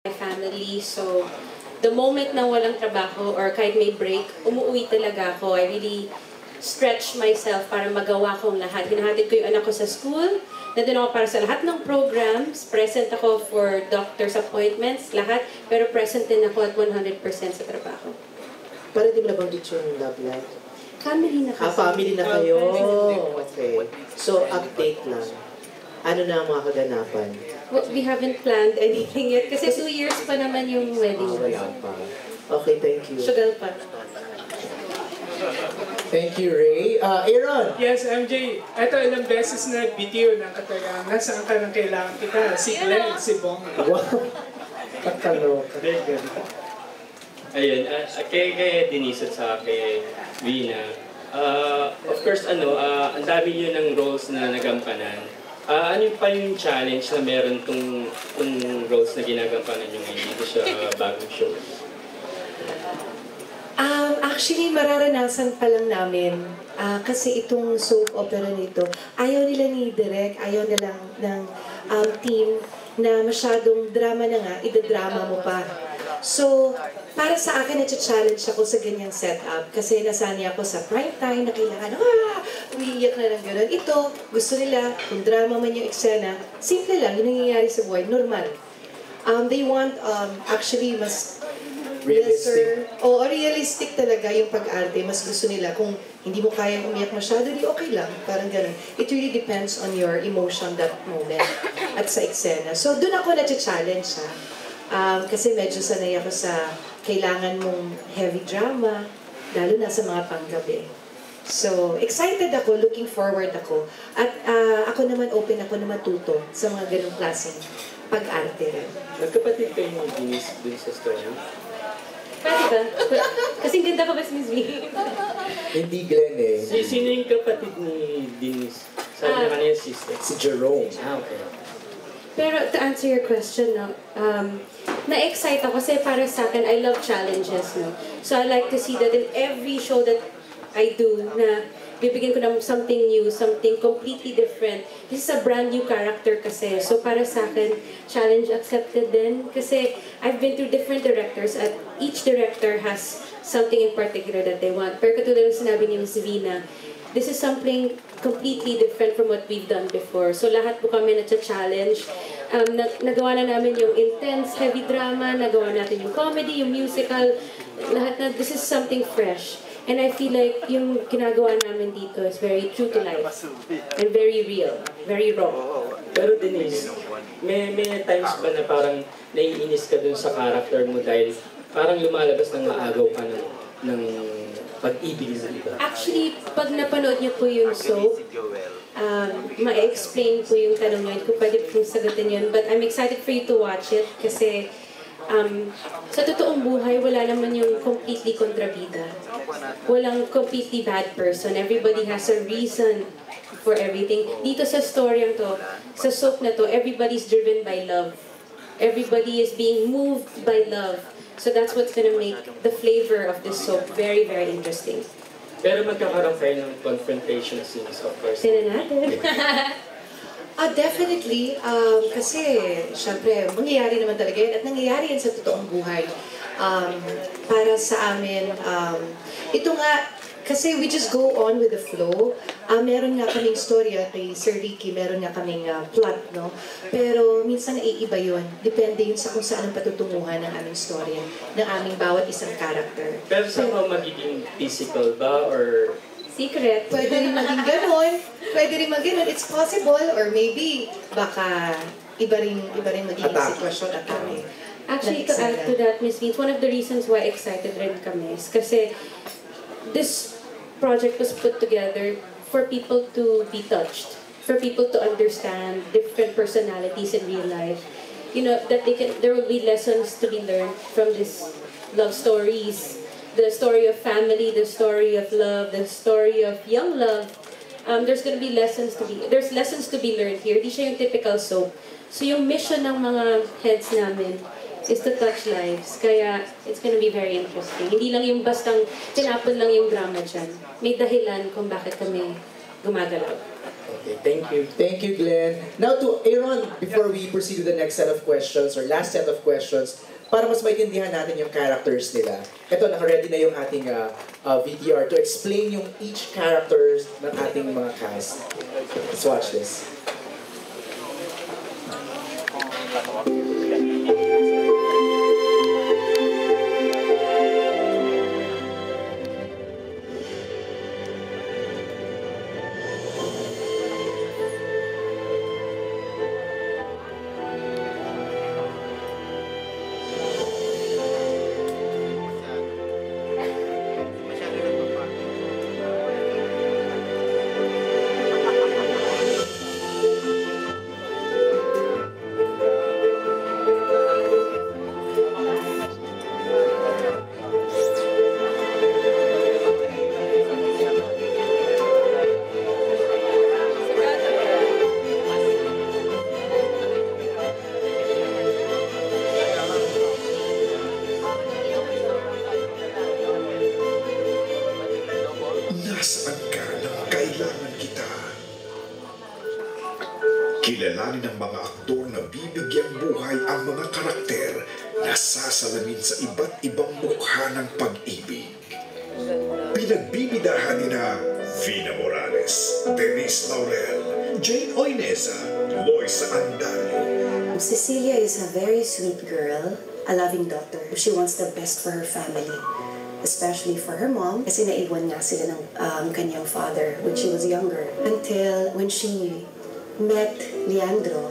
my family. So, the moment na walang trabaho or kahit may break, umuwi talaga ako. I really stretch myself para magawa kong lahat. Hinahatid ko yung anak ko sa school. Nandun ako para sa lahat ng programs. Present ako for doctor's appointments, lahat. Pero present din ako at 100% sa trabaho. Para di mo nabanggit yung love life? Family na kasi. Family na kayo. Okay. So, update lang. Ano na ang mga kaganapan? Well, we haven't planned anything yet kasi 2 years pa naman yung wedding. Wala pa. Okay, thank you. Sugal pa. Thank you, Ray. Aaron! Yes, MJ. Ito, ilang beses na video ng katagang nasaan ka nang kailangan kita. Si Glenn, si Bong. Wow! Kakalo. Ayun, kay Denise at sa kay Vina. Of course, ang dami yun ng roles na nagampanan. Ano pa yung challenge na meron tong roles na ginagampanan nyo ngayon dito sa bagong show? Actually, mararanasan pa lang namin. Kasi itong soap opera nito, ayaw nila ni Direk, ayaw nila ng team na masyadong drama na nga, idadrama mo pa. So, para sa akin, na-challenge ako sa ganyang setup. Kasi nasanay ako sa prime time na kailangan, umiiyak na ng gano'n. Ito, gusto nila, kung drama man yung eksena, simple lang, yung nangyayari sa buhay, normal. They want, actually, mas Realistic. Realistic talaga yung pag-arte. Mas gusto nila. Kung hindi mo kayang umiyak masyado, di okay lang. Parang ganun. It really depends on your emotion that moment at sa eksena. So, doon ako na-challenge kasi medyo sanay ako sa kailangan mong heavy drama, lalo na sa mga panggabi. So, excited ako, looking forward ako. At ako naman open ako na matuto sa mga ganung klaseng pag-arte rin. Magkapatid kayo ni Denise dun sa story? Pwede ba? Kasing ganda ko ba si Miss V? Hindi Glenn eh. Sino yung kapatid ni Denise? Sabi naman yung sister. Si Jerome. Okay. Pero to answer your question, no, na-excite ako kasi para sa akin, I love challenges. No? So I like to see that in every show that I do, na bibigyan ko ng something new, something completely different. This is a brand new character kasi. So para sa akin, challenge accepted din. Kasi I've been through different directors at each director has something in particular that they want. Pero katulad ng sinabi ni Ms. Vina, this is something completely different from what we've done before. So lahat po kami na-challenge. Nagawa na namin yung intense, heavy drama, nagawa natin yung comedy, yung musical, lahat na, this is something fresh. And I feel like yung ginagawa namin dito is very true to life and very real, very raw. Pero Denise, may times ba na parang naiinis ka dun sa character mo dahil parang lumalabas ng maagaw ka ng pag-ibig sa iba? Actually, pag napanood niyo po yung soap, ma-explain po yung tanong yun, kung pwede pong sagutin yun. But I'm excited for you to watch it kasi sa totoong buhay, wala naman yung completely kontrabida. Walang completely bad person. Everybody has a reason for everything. Dito sa storyang to, sa soap na to, everybody's driven by love. Everybody is being moved by love. So that's what's gonna make the flavor of this soap very, very interesting. Pero magkakaroon kayo ng confrontation scenes, of course. Tignan natin. Definitely. Kasi, syempre, mangyayari naman talaga yan. At nangyayari yan sa totoong buhay. Para sa amin, ito nga, kasi we just go on with the flow. Meron nga kaming storya kay Sir Ricky, meron nga kaming plot, no? Pero minsan naiiba yun. Depende yun sa kung saan ang patutunguhan ng aming storya, ng aming bawat isang character. Pero somehow magiging physical ba or Secret. Pwede rin maging ganon. Pwede rin maging ganon. It's possible. Or maybe, baka iba rin magiging sitwasyon at kami. Actually, to add to that, Ms. Vince, one of the reasons why excited rin kami is kasi this project was put together for people to be touched, for people to understand different personalities in real life. You know, that there will be lessons to be learned from these love stories. The story of family, the story of love, the story of young love. There's lessons to be learned here. Di siya yung typical soap. So yung mission ng mga heads namin is to touch lives. Kaya it's gonna be very interesting. Hindi lang yung bastang tinapon lang yung drama dyan. May dahilan kung bakit kami gumagalaw. Okay, thank you. Thank you, Glenn. Now to Aaron, before we proceed to the next set of questions or last set of questions, para mas maintindihan natin yung characters nila. Ito, naka-ready na yung ating VTR to explain yung each characters ng ating mga cast. Let's watch this. Nasaan ka nang kailangan kita? Kilalanin ng mga aktor na bibigyang buhay ang mga karakter na sasalamin sa iba't ibang mukha ng pag-ibig. Pinagbibidahan nina Fina Morales, Denise Laurel, Jane Oineza, Loisa Andario. Cecilia is a very sweet girl, a loving daughter. She wants the best for her family, especially for her mom, kasi naiwan nga sila ng kanyang father when she was younger. Until when she met Leandro,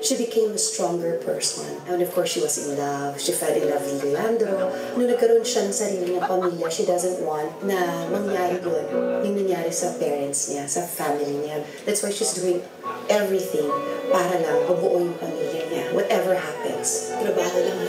she became a stronger person. And of course, she was in love. She fell in love with Leandro. Nung nagkaroon siya ng sarili niyang pamilya, she doesn't want na mangyari doon yung nangyari sa parents niya, sa family niya. That's why she's doing everything para lang mabuo yung pamilya niya. Whatever happens, trabaho lang